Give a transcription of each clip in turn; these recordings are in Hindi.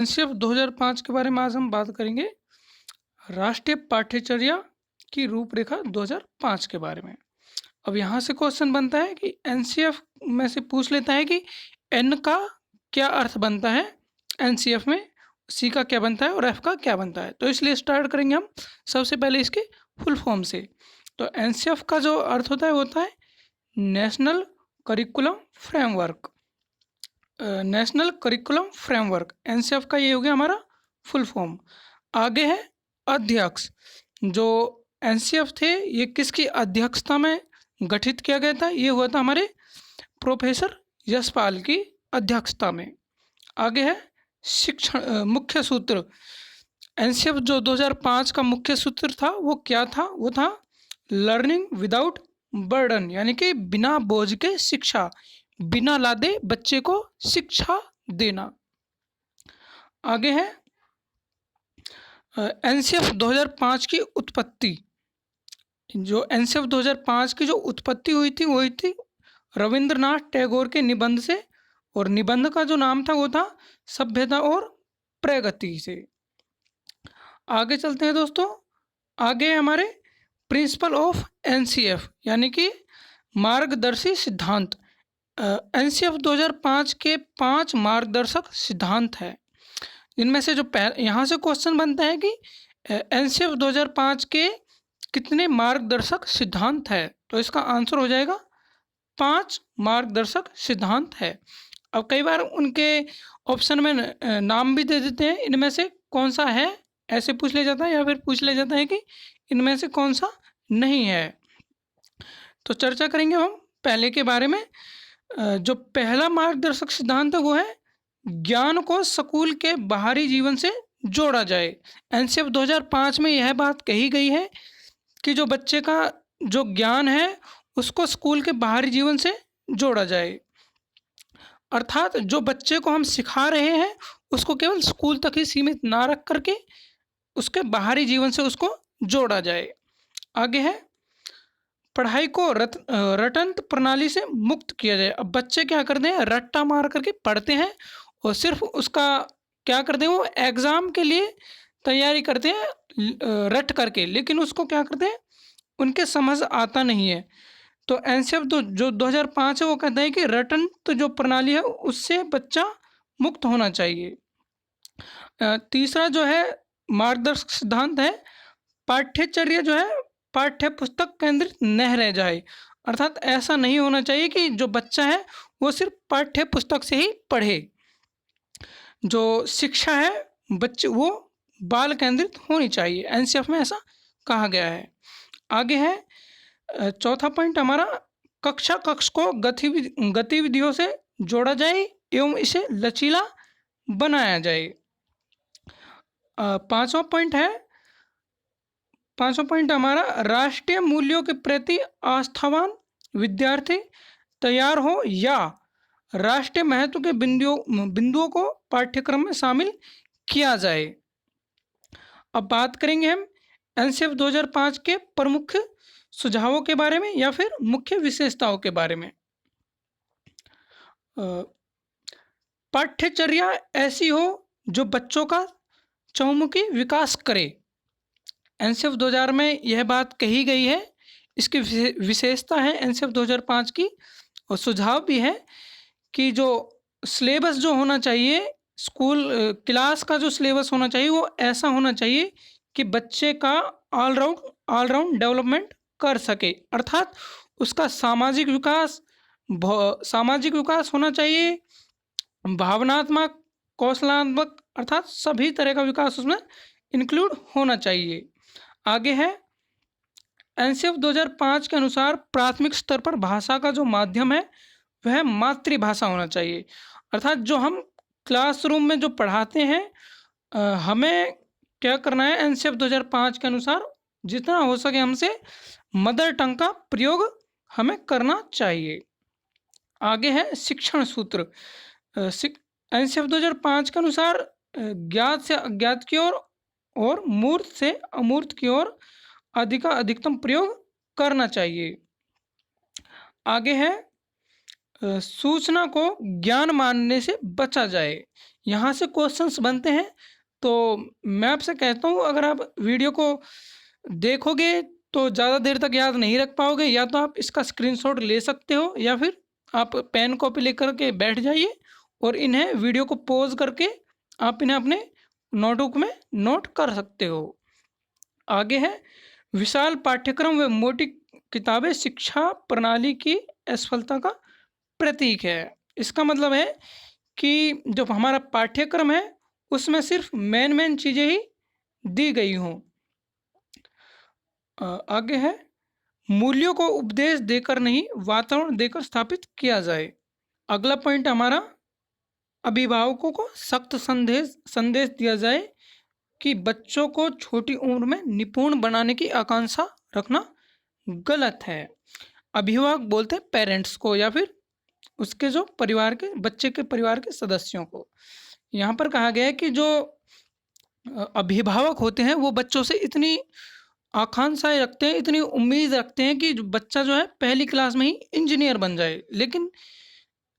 एनसीएफ 2005 के बारे में आज हम बात करेंगे। राष्ट्रीय पाठ्यचर्या की रूपरेखा 2005 के बारे में। अब यहाँ से क्वेश्चन बनता है कि एनसीएफ में से पूछ लेता है कि एन का क्या अर्थ बनता है एनसीएफ में, सी का क्या बनता है और एफ का क्या बनता है। तो इसलिए स्टार्ट करेंगे हम सबसे पहले इसके फुल फॉर्म से। तो एनसीएफ का जो अर्थ होता है वो होता है national curriculum framework. National curriculum framework NCF का ये हो गया हमारा फुल फॉर्म। आगे है अध्यक्ष। जो एनसीएफ थे ये किसकी अध्यक्षता में गठित किया गया था? ये हुआ था हमारे प्रोफेसर यशपाल की अध्यक्षता में। आगे है शिक्षण मुख्य सूत्र। एनसीएफ जो 2005 का मुख्य सूत्र था वो क्या था? वो था लर्निंग विदाउट बर्डन, यानी कि बिना बोझ के शिक्षा, बिना लादे बच्चे को शिक्षा देना। आगे है एनसीएफ 2005 की उत्पत्ति। जो एनसीएफ 2005 की जो उत्पत्ति हुई थी वो हुई थी रविंद्रनाथ टैगोर के निबंध से, और निबंध का जो नाम था वो था सभ्यता और प्रगति से। आगे चलते हैं दोस्तों। आगे हमारे प्रिंसिपल ऑफ एनसीएफ, यानी कि मार्गदर्शी सिद्धांत। एनसीएफ 2005 के 5 मार्गदर्शक सिद्धांत है। इनमें से जो यहाँ से क्वेश्चन बनता है कि एनसीएफ 2005 के कितने मार्गदर्शक सिद्धांत है? तो इसका आंसर हो जाएगा 5 मार्गदर्शक सिद्धांत है। अब कई बार उनके ऑप्शन में नाम भी दे देते हैं, इनमें से कौन सा है, ऐसे पूछ लिया जाता है, या फिर पूछ लिया जाता है कि इनमें से कौन सा नहीं है। तो चर्चा करेंगे हम पहले के बारे में। जो पहला मार्गदर्शक सिद्धांत है वो है ज्ञान को स्कूल के बाहरी जीवन से जोड़ा जाए। एनसीएफ 2005 में यह बात कही गई है कि जो बच्चे का जो ज्ञान है उसको स्कूल के बाहरी जीवन से जोड़ा जाए। अर्थात जो बच्चे को हम सिखा रहे हैं उसको केवल स्कूल तक ही सीमित ना रख करके उसके बाहरी जीवन से उसको जोड़ा जाए। आगे है पढ़ाई को रटंत प्रणाली से मुक्त किया जाए। अब बच्चे क्या करते हैं, रट्टा मार करके पढ़ते हैं और सिर्फ उसका क्या करते हैं, वो एग्ज़ाम के लिए तैयारी करते हैं रट करके, लेकिन उसको क्या करते हैं, उनके समझ आता नहीं है। तो एनसीएफ जो 2005 है वो कहता है कि रटंत जो प्रणाली है उससे बच्चा मुक्त होना चाहिए। तीसरा जो है मार्गदर्शक सिद्धांत है पाठ्यचर्या जो है पाठ्य पुस्तक केंद्रित न रह जाए। अर्थात ऐसा नहीं होना चाहिए कि जो बच्चा है वो सिर्फ पाठ्य पुस्तक से ही पढ़े। जो शिक्षा है बच्चे वो बाल केंद्रित होनी चाहिए, एनसीएफ में ऐसा कहा गया है। आगे है चौथा पॉइंट हमारा कक्ष को गतिविधियों से जोड़ा जाए एवं इसे लचीला बनाया जाए। पांचवा पॉइंट हमारा राष्ट्रीय मूल्यों के प्रति आस्थावान विद्यार्थी तैयार हो या राष्ट्रीय महत्व के बिंदुओं को पाठ्यक्रम में शामिल किया जाए। अब बात करेंगे हम एनसीएफ 2005 के प्रमुख सुझावों के बारे में या फिर मुख्य विशेषताओं के बारे में। पाठ्यचर्या ऐसी हो जो बच्चों का चहुमुखी विकास करे। एनसीएफ 2000 में यह बात कही गई है, इसकी विशेषता है एनसीएफ 2005 की, और सुझाव भी है कि जो सिलेबस जो होना चाहिए स्कूल क्लास का जो सिलेबस होना चाहिए वो ऐसा होना चाहिए कि बच्चे का ऑलराउंड डेवलपमेंट कर सके। अर्थात उसका सामाजिक विकास होना चाहिए, भावनात्मक, कौशलात्मक, अर्थात सभी तरह का विकास उसमें इंक्लूड होना चाहिए। आगे है एनसीएफ 2005 के अनुसार प्राथमिक स्तर पर भाषा का जो माध्यम है वह मातृभाषा होना चाहिए। अर्थात जो हम क्लासरूम में जो पढ़ाते हैं हमें क्या करना है, एनसीएफ 2005 के अनुसार जितना हो सके हमसे मदर टंग का प्रयोग हमें करना चाहिए। आगे है शिक्षण सूत्र। एनसीएफ 2005 के अनुसार ज्ञात से अज्ञात की ओर और मूर्त से अमूर्त की ओर अधिकतम प्रयोग करना चाहिए। आगे है सूचना को ज्ञान मानने से बचा जाए। यहाँ से क्वेश्चंस बनते हैं। तो मैं आपसे कहता हूँ, अगर आप वीडियो को देखोगे तो ज़्यादा देर तक याद नहीं रख पाओगे, या तो आप इसका स्क्रीनशॉट ले सकते हो या फिर आप पेन कॉपी लेकर के बैठ जाइए और इन्हें वीडियो को पॉज करके आप इन्हें अपने नोटबुक में नोट कर सकते हो। आगे है, विशाल पाठ्यक्रम व मोटी किताबें शिक्षा प्रणाली की असफलता का प्रतीक है। इसका मतलब है कि जो हमारा पाठ्यक्रम है उसमें सिर्फ मेन चीज़ें ही दी गई हों। आगे है, मूल्यों को उपदेश देकर नहीं वातावरण देकर स्थापित किया जाए। अगला पॉइंट हमारा, अभिभावकों को सख्त संदेश संदेश दिया जाए कि बच्चों को छोटी उम्र में निपुण बनाने की आकांक्षा रखना गलत है। अभिभावक बोलते हैं पेरेंट्स को या फिर उसके जो परिवार के बच्चे के परिवार के सदस्यों को। यहाँ पर कहा गया है कि जो अभिभावक होते हैं वो बच्चों से इतनी आकांक्षाएं रखते हैं, इतनी उम्मीद रखते हैं कि जो बच्चा जो है पहली क्लास में ही इंजीनियर बन जाए, लेकिन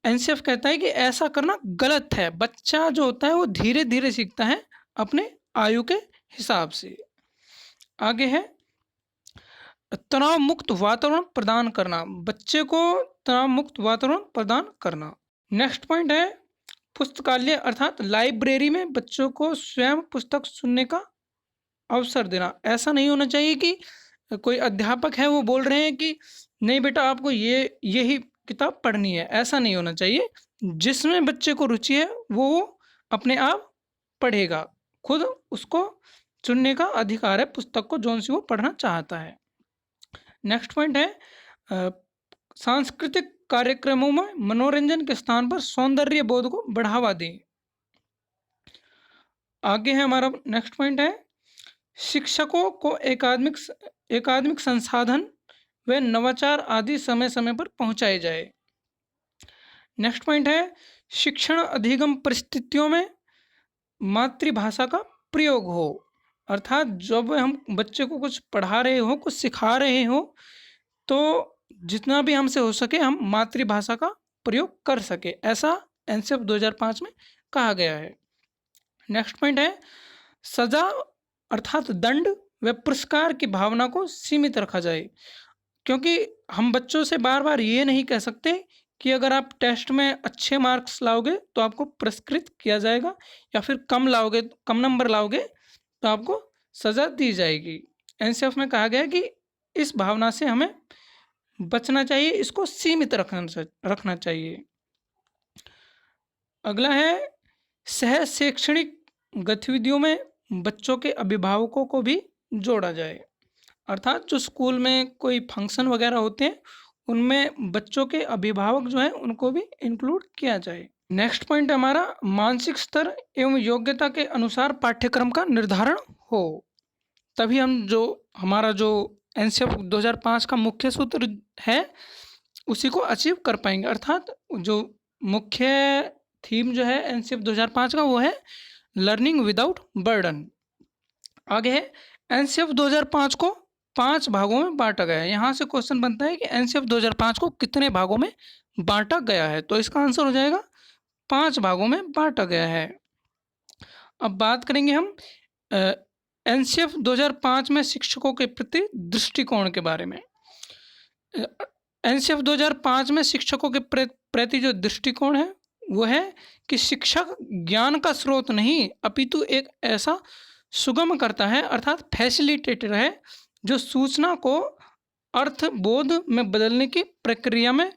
एनसीएफ कहता है कि ऐसा करना गलत है। बच्चा जो होता है वो धीरे धीरे सीखता है अपने आयु के हिसाब से। आगे है, तनाव मुक्त वातावरण प्रदान करना, बच्चे को तनाव मुक्त वातावरण प्रदान करना। नेक्स्ट पॉइंट है, पुस्तकालय अर्थात लाइब्रेरी में बच्चों को स्वयं पुस्तक सुनने का अवसर देना। ऐसा नहीं होना चाहिए कि कोई अध्यापक है वो बोल रहे हैं कि नहीं बेटा आपको यही किताब पढ़नी है, ऐसा नहीं होना चाहिए। जिसमें बच्चे को रुचि है वो अपने आप पढ़ेगा, खुद उसको चुनने का अधिकार है पुस्तक को जौन सी वो पढ़ना चाहता है। नेक्स्ट पॉइंट है, सांस्कृतिक कार्यक्रमों में मनोरंजन के स्थान पर सौंदर्य बोध को बढ़ावा दें। आगे है हमारा नेक्स्ट पॉइंट है, शिक्षकों को एकाडमिक संसाधन व नवाचार आदि समय समय पर पहुंचाए जाए। नेक्स्ट पॉइंट है, शिक्षण अधिगम परिस्थितियों में मातृभाषा का प्रयोग हो। अर्थात जब हम बच्चे को कुछ पढ़ा रहे हो, कुछ सिखा रहे हो, तो जितना भी हमसे हो सके हम मातृभाषा का प्रयोग कर सके, ऐसा एनसीएफ 2005 में कहा गया है। नेक्स्ट पॉइंट है, सजा अर्थात दंड व पुरस्कार की भावना को सीमित रखा जाए। क्योंकि हम बच्चों से बार बार ये नहीं कह सकते कि अगर आप टेस्ट में अच्छे मार्क्स लाओगे तो आपको पुरस्कृत किया जाएगा, या फिर कम नंबर लाओगे तो आपको सज़ा दी जाएगी। एनसीएफ में कहा गया है कि इस भावना से हमें बचना चाहिए, इसको सीमित रखना चाहिए। अगला है, सह शैक्षणिक गतिविधियों में बच्चों के अभिभावकों को भी जोड़ा जाए। अर्थात जो स्कूल में कोई फंक्शन वगैरह होते हैं उनमें बच्चों के अभिभावक जो हैं उनको भी इंक्लूड किया जाए। नेक्स्ट पॉइंट हमारा, मानसिक स्तर एवं योग्यता के अनुसार पाठ्यक्रम का निर्धारण हो। तभी हम हमारा जो एनसीएफ 2005 का मुख्य सूत्र है उसी को अचीव कर पाएंगे। अर्थात जो मुख्य थीम जो है एनसीएफ 2005 का वो है लर्निंग विदाउट बर्डन। आगे है, एनसीएफ 2005 को 5 भागों में बांटा गया है। यहाँ से क्वेश्चन बनता है कि एनसीएफ 2005 को कितने भागों में बांटा गया है, तो इसका आंसर हो जाएगा 5 भागों में बांटा गया है। अब बात करेंगे हम एनसीएफ 2005 में शिक्षकों के प्रति दृष्टिकोण के बारे में। एनसीएफ 2005 में शिक्षकों के प्रति जो दृष्टिकोण है वो है कि शिक्षक ज्ञान का स्रोत नहीं अपितु एक ऐसा सुगम करता है, अर्थात फैसिलिटेटर है, जो सूचना को अर्थबोध में बदलने की प्रक्रिया में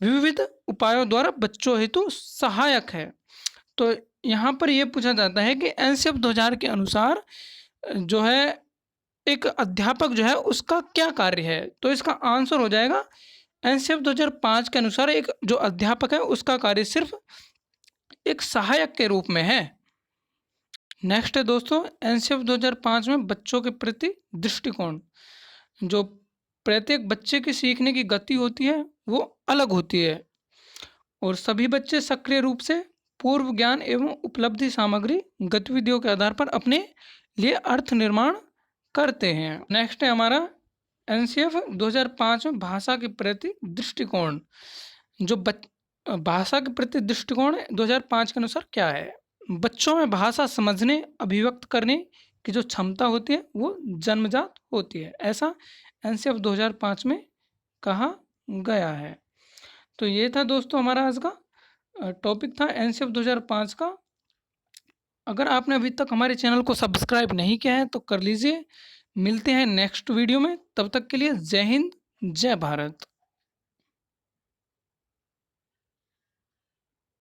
विविध उपायों द्वारा बच्चों हेतु सहायक है। तो यहाँ पर यह पूछा जाता है कि एनसीएफ 2000 के अनुसार जो है एक अध्यापक जो है उसका क्या कार्य है, तो इसका आंसर हो जाएगा एनसीएफ 2005 के अनुसार एक जो अध्यापक है उसका कार्य सिर्फ एक सहायक के रूप में है। नेक्स्ट है दोस्तों, एनसीएफ 2005 में बच्चों के प्रति दृष्टिकोण। जो प्रत्येक बच्चे की सीखने की गति होती है वो अलग होती है और सभी बच्चे सक्रिय रूप से पूर्व ज्ञान एवं उपलब्धि सामग्री गतिविधियों के आधार पर अपने लिए अर्थ निर्माण करते हैं। नेक्स्ट है हमारा एनसीएफ 2005 में भाषा के प्रति दृष्टिकोण। जो भाषा के प्रति दृष्टिकोण 2005 के अनुसार क्या है, बच्चों में भाषा समझने, अभिव्यक्त करने की जो क्षमता होती है वो जन्मजात होती है, ऐसा एनसीएफ 2005 में कहा गया है। तो ये था दोस्तों हमारा आज का टॉपिक था एनसीएफ 2005 का। अगर आपने अभी तक हमारे चैनल को सब्सक्राइब नहीं किया है तो कर लीजिए। मिलते हैं नेक्स्ट वीडियो में, तब तक के लिए जय हिंद, जय भारत।